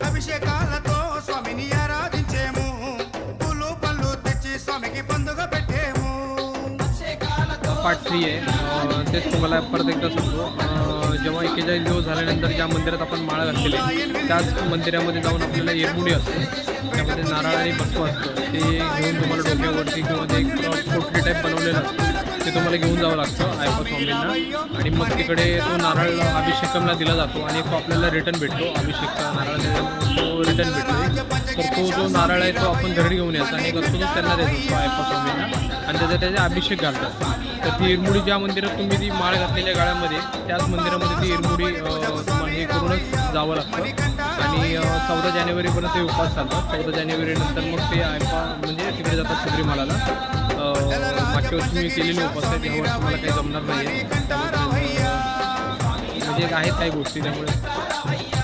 అభిషేకాలతో స్వామిని ఆరాధించేము పూలు పళ్ళు తెచ్చి స్వామికి పండుగ పెట్టేము पार्ट 3 आहे तेच तुम्हाला परत एकदा सांगतो जेव्हा 41 दिवस झाल्यानंतर ज्या मंदिरात आपण माळा घातलेली त्याच मंदिरामध्ये जाऊन आपल्याला येरमुडी असते त्यामध्ये नारळ आणि बसव असतं ते घेऊन तुम्हाला डोक्यावरती किंवा ते एक पोटली टाईप बनवलेलं असतं ते तुम्हाला घेऊन जावं लागतं अय्यप्पा स्वामींना आणि मग तिकडे तो नारळ अभिषेकमला दिला जातो आणि तो आपल्याला रिटर्न भेटतो अभिषेकचा नारळ तो रिटर्न भेटतो तर तो जो नारळ आहे तो आपण घरी घेऊन यायचा आणि करतो तो त्यांना देत असतो अय्यप्पा स्वामींना आणि त्याचे अभिषेक घालतात तर ती इरमुडी ज्या मंदिरात तुम्ही ती माळ घातलेल्या गाळ्यामध्ये त्याच मंदिरामध्ये ती इरमुडी तुम्हाला हे करूनच जावं लागतं आणि 14 जानेवारीपर्यंत ते उपवास चालतात 14 जानेवारीनंतर मग ते अय्यप्पा म्हणजे तिकडे जातात शबरीमालाला मागच्या वर्षी मी केलेले उपवास आहे तेव्हा वर्षी मला काही जमणार नाही आहे म्हणजे आहेत काही गोष्टी त्यामुळे